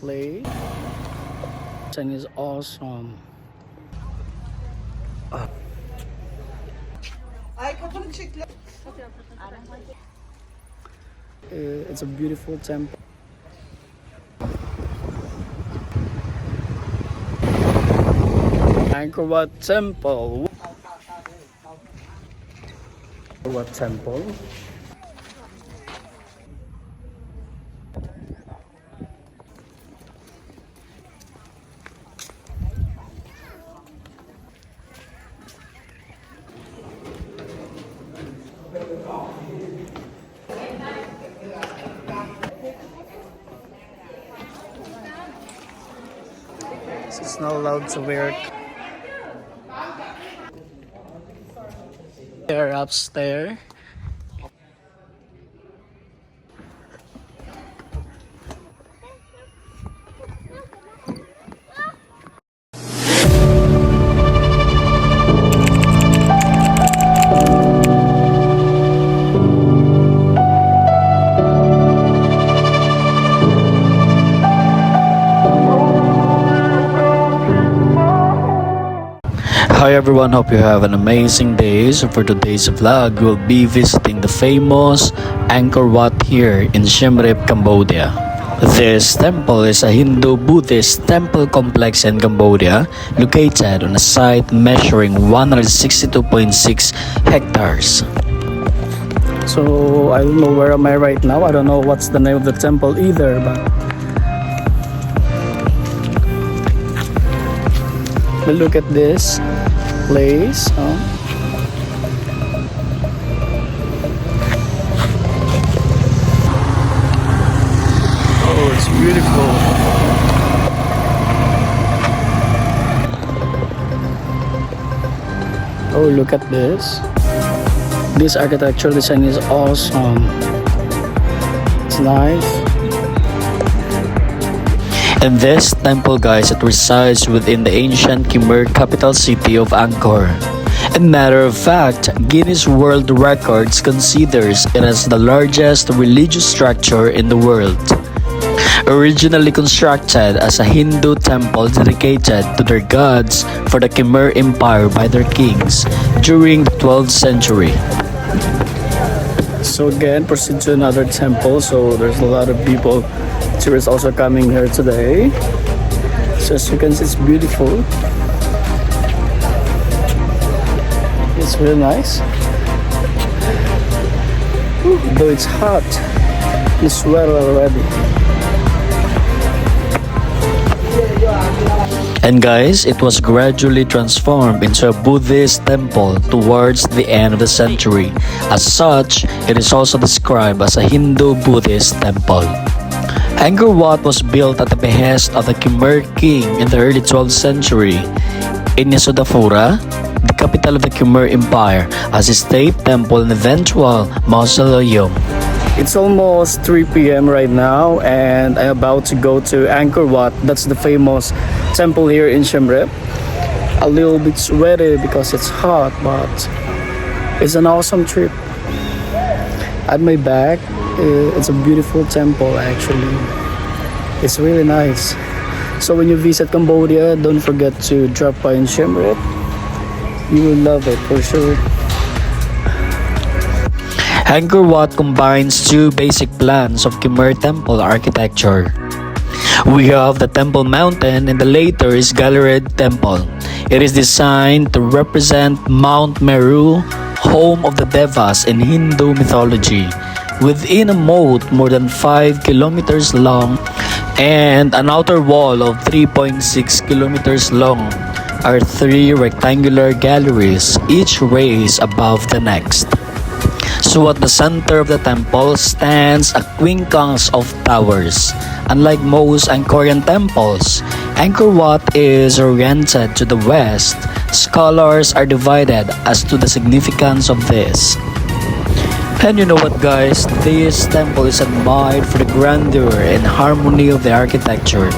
place. And is awesome. It's a beautiful temple. Angkor Wat Temple. Angkor Wat Temple. It's not allowed to wear they're upstairs. Hi everyone, hope you have an amazing day. So for today's vlog, we'll be visiting the famous Angkor Wat here in Siem Reap, Cambodia. This temple is a Hindu-Buddhist temple complex in Cambodia, located on a site measuring 162.6 hectares. So I don't know where am I right now. I don't know what's the name of the temple either, but look at this place. Oh, it's beautiful. Oh, look at this. This architectural design is awesome. It's nice. And this temple, guys, it resides within the ancient Khmer capital city of Angkor. And matter of fact, Guinness World Records considers it as the largest religious structure in the world. Originally constructed as a Hindu temple dedicated to their gods for the Khmer Empire by their kings during the 12th century. So again, proceed to another temple. So there's a lot of people. Tourists also coming here today. So as you can see, it's beautiful. It's really nice. Though it's hot, you sweat already. And guys, it was gradually transformed into a Buddhist temple towards the end of the century. As such, it is also described as a Hindu-Buddhist temple. Angkor Wat was built at the behest of the Khmer king in the early 12th century in Yasodhapura, the capital of the Khmer Empire, as a state temple and eventual mausoleum. It's almost 3 p.m. right now, and I'm about to go to Angkor Wat. That's the famous temple here in Siem Reap. A little bit sweaty because it's hot, but it's an awesome trip. At my back, it's a beautiful temple actually. It's really nice. So when you visit Cambodia, don't forget to drop by in Siem Reap. You will love it for sure. Angkor Wat combines two basic plans of Khmer temple architecture. We have the Temple Mountain and the later is Galleried Temple. It is designed to represent Mount Meru, home of the Devas in Hindu mythology. Within a moat more than 5 kilometers long and an outer wall of 3.6 kilometers long are 3 rectangular galleries, each raised above the next. So at the center of the temple stands a quincunx of towers. Unlike most Angkorian temples, Angkor Wat is oriented to the west. Scholars are divided as to the significance of this. And you know what, guys, this temple is admired for the grandeur and harmony of the architecture,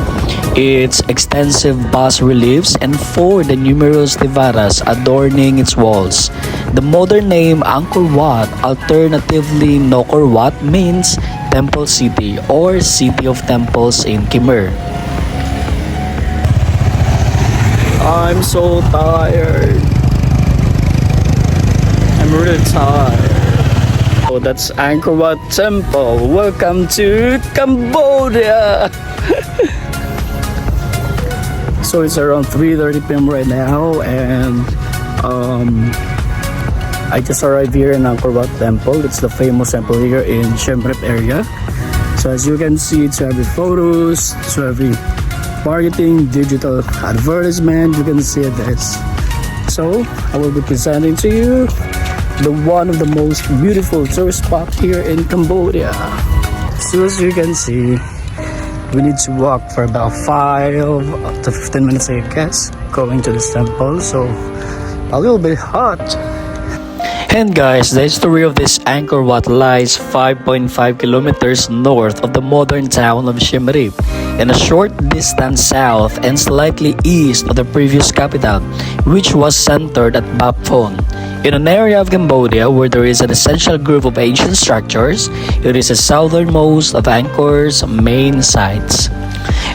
its extensive bas-reliefs, and for the numerous devaras adorning its walls. The modern name Angkor Wat, alternatively Ngor Wat, means Temple City or City of Temples in Khmer. I'm so tired. I'm really tired. So that's Angkor Wat Temple. Welcome to Cambodia. So it's around 3:30 p.m. right now, and I just arrived here in Angkor Wat Temple. It's the famous temple here in Siem Reap area. So as you can see, it's every photos, to every marketing, digital advertisement, you can see this. So I will be presenting to you the one of the most beautiful tourist spot here in Cambodia. So as you can see, we need to walk for about 5 to 15 minutes, I guess, going to this temple. So a little bit hot. And guys, the history of this Angkor Wat lies 5.5 kilometers north of the modern town of Siem Reap, and a short distance south and slightly east of the previous capital, which was centered at Bap Phon. In an area of Cambodia where there is an essential group of ancient structures, it is the southernmost of Angkor's main sites.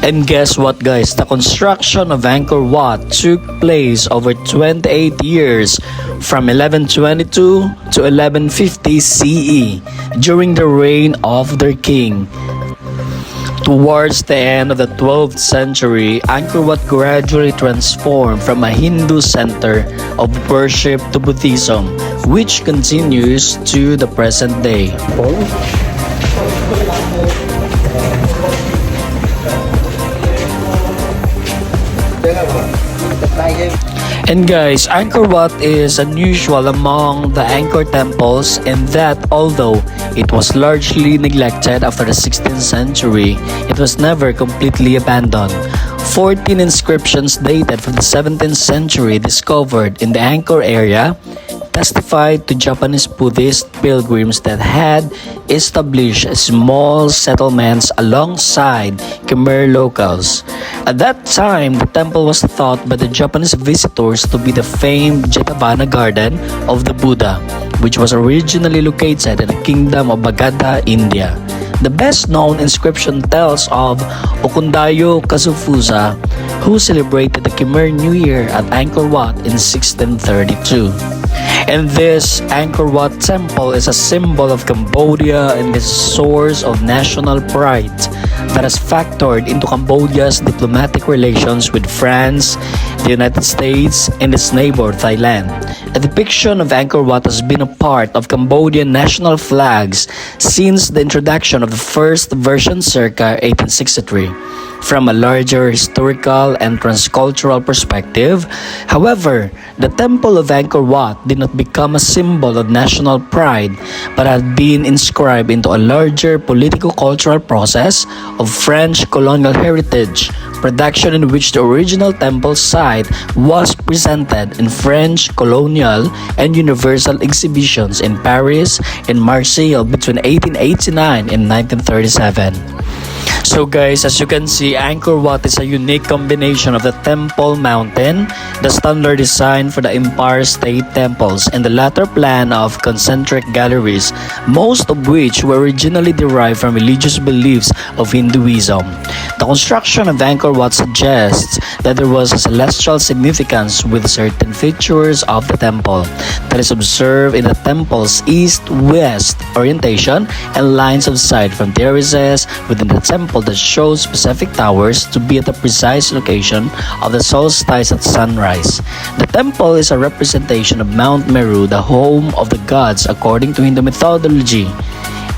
And guess what, guys? The construction of Angkor Wat took place over 28 years, from 1122 to 1150 CE, during the reign of their king. Towards the end of the 12th century, Angkor Wat gradually transformed from a Hindu center of worship to Buddhism, which continues to the present day. And guys, Angkor Wat is unusual among the Angkor temples in that although it was largely neglected after the 16th century, it was never completely abandoned. 14 inscriptions dated from the 17th century discovered in the Angkor area testified to Japanese Buddhist pilgrims that had established small settlements alongside Khmer locals. At that time, the temple was thought by the Japanese visitors to be the famed Jetavana Garden of the Buddha, which was originally located in the Kingdom of Magadha, India. The best-known inscription tells of Okundayo Kazufuza, who celebrated the Khmer New Year at Angkor Wat in 1632. And this Angkor Wat temple is a symbol of Cambodia and is a source of national pride that has factored into Cambodia's diplomatic relations with France, the United States, and its neighbor Thailand. A depiction of Angkor Wat has been a part of Cambodian national flags since the introduction of the first version circa 1863. From a larger historical and transcultural perspective, however, the Temple of Angkor Wat did not become a symbol of national pride but had been inscribed into a larger political-cultural process of French colonial heritage, production in which the original temple site was presented in French colonial and universal exhibitions in Paris and Marseille between 1889 and 1937. So guys, as you can see, Angkor Wat is a unique combination of the Temple Mountain, the standard design for the Empire State Temples, and the latter plan of concentric galleries, most of which were originally derived from religious beliefs of Hinduism. The construction of Angkor Wat suggests that there was a celestial significance with certain features of the temple that is observed in the temple's east-west orientation and lines of sight from terraces within the temple that show specific towers to be at the precise location of the solstice at sunrise. The temple is a representation of Mount Meru, the home of the gods according to Hindu mythology,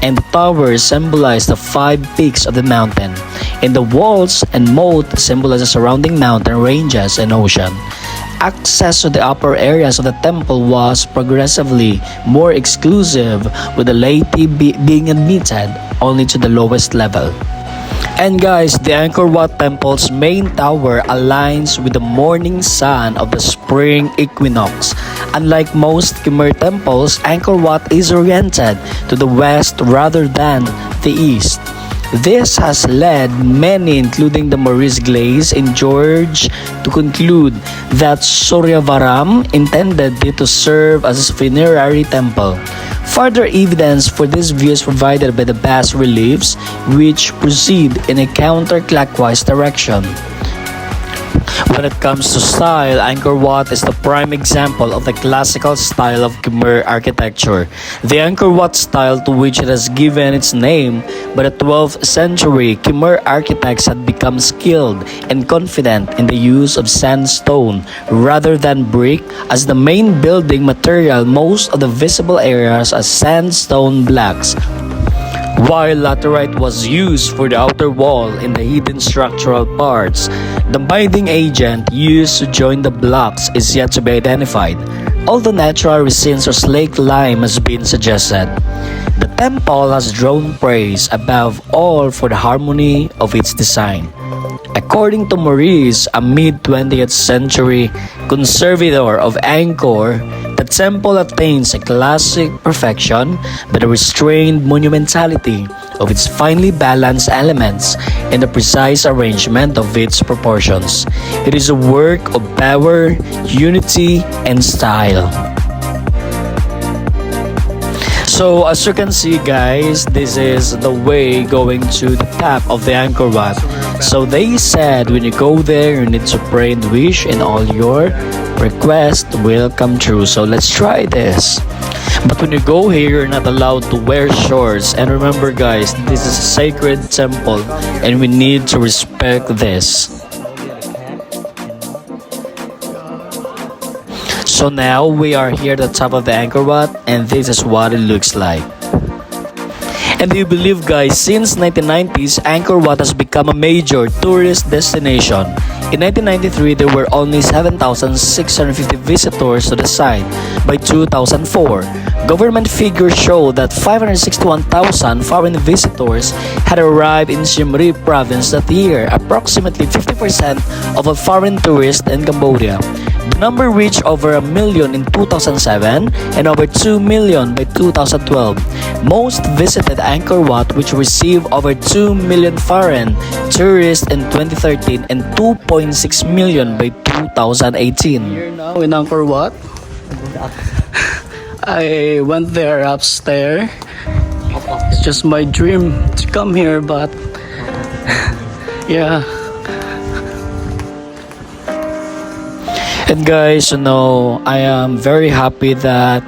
and the towers symbolize the 5 peaks of the mountain, and the walls and moat symbolize the surrounding mountain ranges and ocean. Access to the upper areas of the temple was progressively more exclusive, with the laity being admitted only to the lowest level. And guys, the Angkor Wat temple's main tower aligns with the morning sun of the spring equinox. Unlike most Khmer temples, Angkor Wat is oriented to the west rather than the east. This has led many, including the Maurice Glaze and George, to conclude that Suryavaram intended it to serve as a funerary temple. Further evidence for this view is provided by the bas reliefs, which proceed in a counterclockwise direction. When it comes to style, Angkor Wat is the prime example of the classical style of Khmer architecture. The Angkor Wat style, to which it has given its name, by the 12th century, Khmer architects had become skilled and confident in the use of sandstone rather than brick as the main building material. Most of the visible areas are sandstone blocks, while laterite was used for the outer wall in the hidden structural parts. The binding agent used to join the blocks is yet to be identified, although natural resins or slaked lime has been suggested. The temple has drawn praise above all for the harmony of its design. According to Maurice, a mid-20th century conservator of Angkor, the temple attains a classic perfection by the restrained monumentality of its finely balanced elements and the precise arrangement of its proportions. It is a work of power, unity, and style. So as you can see guys, this is the way going to the top of the Angkor Wat. So they said when you go there, you need to pray and wish and all your requests will come true. So let's try this. But when you go here, you're not allowed to wear shorts. And remember guys, this is a sacred temple and we need to respect this. So now we are here at the top of the Angkor Wat and this is what it looks like. And do you believe guys, since 1990s, Angkor Wat has become a major tourist destination. In 1993, there were only 7,650 visitors to the site. By 2004, government figures show that 561,000 foreign visitors had arrived in Siem Reap province that year, approximately 50% of all foreign tourists in Cambodia. The number reached over 1 million in 2007 and over 2 million by 2012. Most visited Angkor Wat, which received over 2 million foreign tourists in 2013 and 2.6 million by 2018. Here now in Angkor Wat. I went there upstairs. It's just my dream to come here, but yeah. And guys, you know, I am very happy that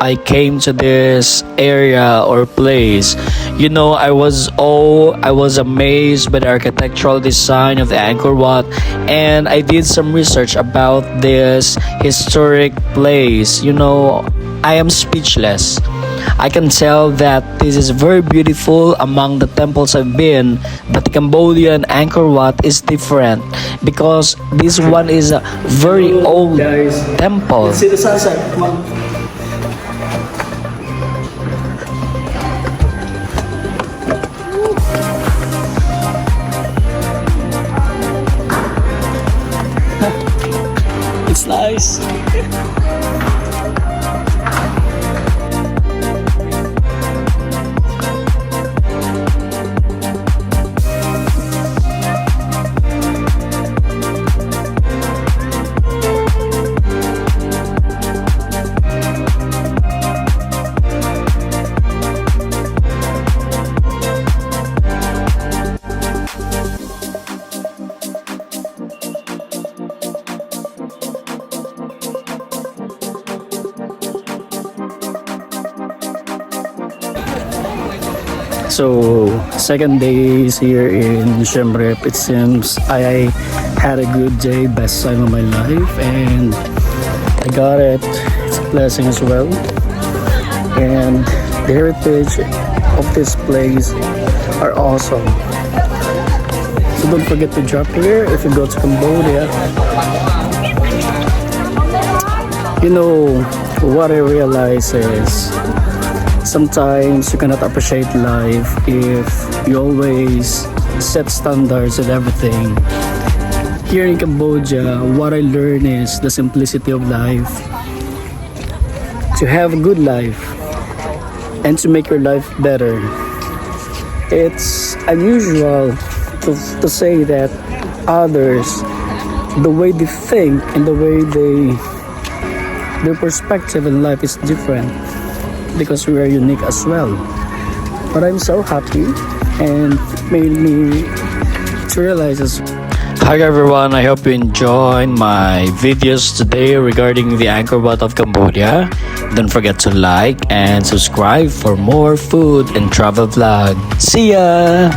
I came to this area or place. You know, I was amazed by the architectural design of the Angkor Wat, and I did some research about this historic place. You know, I am speechless. I can tell that this is very beautiful among the temples I've been, but the Cambodian Angkor Wat is different because this one is a very old temple. Let's see the sunset. Come on. It's nice. So, second day is here in Siem Reap. It seems I had a good day, best time of my life, and I got it. It's a blessing as well. And the heritage of this place are awesome. So don't forget to drop here if you go to Cambodia. You know, what I realize is sometimes you cannot appreciate life if you always set standards and everything. Here in Cambodia, what I learned is the simplicity of life. To have a good life and to make your life better. It's unusual to say that others, the way they think and the way their perspective in life is different, because we are unique as well. But I'm so happy and made me to realize Hi everyone, I hope you enjoyed my videos today regarding the Angkor Wat of Cambodia. Don't forget to like and subscribe for more food and travel vlog. See ya!